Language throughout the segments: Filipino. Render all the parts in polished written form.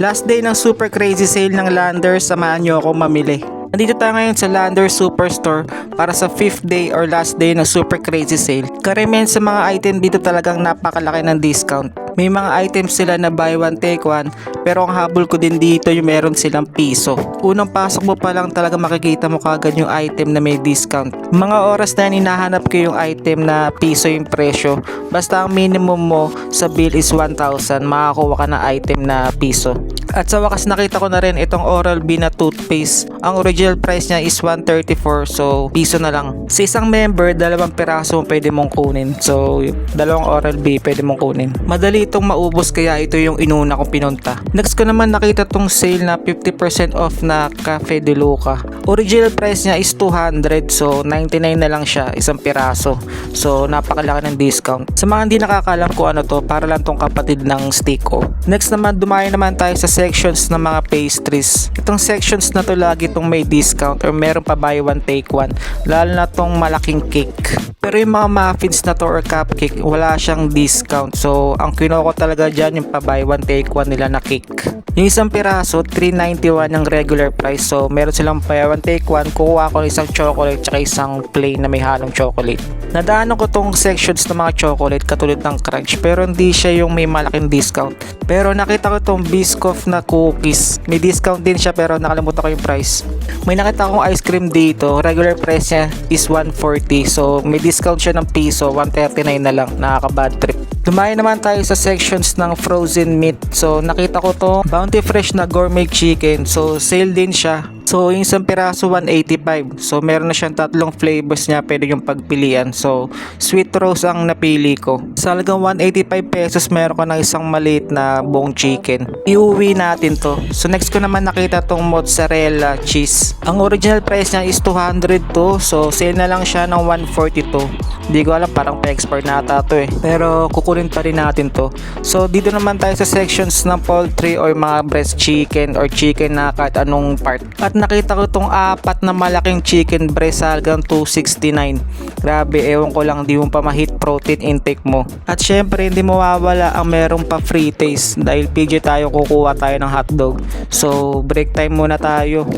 Last day ng super crazy sale ng Landers, samahan nyo ako mamili. Nandito tayo ngayon sa Landers Superstore para sa 5th day or last day ng super crazy sale. Karamihan sa mga item dito talagang napakalaki ng discount. May mga items sila na buy one take one, pero ang habol ko din dito yung meron silang piso. Unang pasok mo pa lang talaga makikita mo kagad yung item na may discount. Mga oras na yan hinahanap ko yung item na piso yung presyo. Basta ang minimum mo sa bill is 1,000, makakuha ka na item na piso. At sa wakas nakita ko na rin itong Oral-B na toothpaste. Ang original price niya is 134, so piso na lang. Sa isang member, 2 piraso pwede mong kunin. So, 2 Oral-B pwede mong kunin. Madali itong maubos kaya ito yung inuna kong pinunta. Next ko naman nakita tong sale na 50% off na Cafe de Luca. Original price niya is 200, so 99 na lang siya, isang piraso. So, napakalaki ng discount. Sa mga hindi nakakalam ko ano to, para lang tong kapatid ng Stico. Next naman, dumayo naman tayo sa sections ng mga pastries. Itong sections na to lagi itong may discount or meron pa buy one take one, lalo na tong malaking cake. Pero yung mga muffins na to or cupcake, wala siyang discount. So ang kinuha ko talaga dyan yung pa buy one take one nila na cake. Yung isang piraso, 391 yung regular price. So meron silang buy one take one. Kukuha ko isang chocolate tsaka isang plain na may halong chocolate. Nadaanan ko tong sections ng mga chocolate katulad ng Crunch, pero hindi siya yung may malaking discount. Pero nakita ko tong Biscoff na cookies. May discount din siya pero nakalimutan ko yung price. May nakita akong ice cream dito. Regular price niya is 140. So may discount siya ng piso. 139 na lang. Nakaka-bad trip. Dumayo naman tayo sa sections ng frozen meat. So nakita ko to Bounty Fresh na gourmet chicken. So sale din siya. So yung isang piraso 185. So meron na siyang 3 flavors niya, pwede yung pagpilian. So sweet rose ang napili ko. Sa halagang 185 pesos meron ko ng isang maliit na buong chicken. Iuwi natin to. So next ko naman nakita tong mozzarella cheese. Ang original price niya is 200 to. So sale na lang siya ng 142. Hindi ko alam, parang pa-export na ata to eh. Pero kukunin pa rin natin to. So dito naman tayo sa sections ng poultry or mga breast chicken or chicken na kahit anong part. At nakita ko itong 4 na malaking chicken breast sa halagang 269. Grabe, ewan ko lang, di mo pa ma-hit protein intake mo. At syempre hindi mawawala ang merong pa free taste dahil PG tayo, kukuha tayo ng hotdog. So break time muna tayo.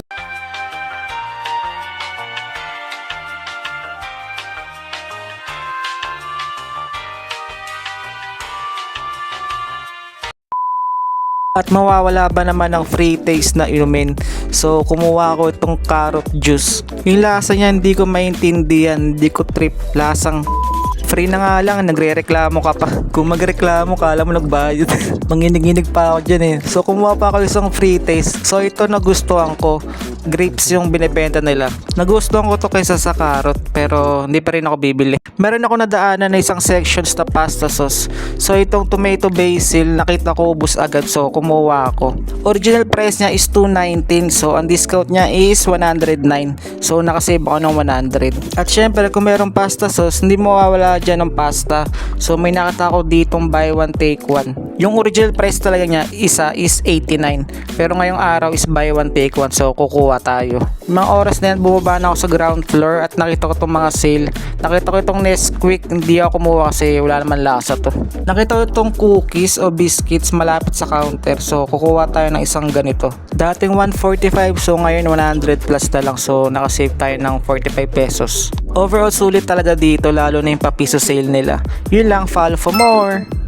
At mawawala ba naman ng free taste na inumin? So kumuha ako itong carrot juice. Yung lasa niya hindi ko maintindihan, hindi ko trip. Lasang free na nga lang, nagre-reklamo ka pa. Kung magreklamo ka, alam mo nagbayad. Manginig-inig pa ako dyan eh. So kumuha pa ako isang free taste. So ito nagustuhan ko. Grapes yung binibenta nila. Nagustuhan ko to kaysa sa carrot, pero hindi pa rin ako bibili. Meron ako nadaanan na isang sections na pasta sauce. So itong tomato basil, nakita ko ubos agad, so kumuha ako. Original price niya is 219, so ang discount niya is 109. So nakasave ako ng 100. At syempre kung meron pasta sauce, hindi mawawala dyan ng pasta. So may nakita ako ditong buy one take one. Yung original price talaga niya isa is 89, pero ngayong araw is buy one take one, so kukuha tayo. Mga oras na yan bumaba na ako sa ground floor at nakita ko itong mga sale. Nakita ko itong Nesquik, hindi ako kumuha kasi wala naman lasa to. Nakita ko itong cookies o biscuits malapit sa counter, so kukuha tayo ng isang ganito. Dating 145, so ngayon 100 plus na lang, so nakasave tayo ng 45 pesos. Overall sulit talaga dito, lalo na yung papiso sale nila. Yun lang, follow for more.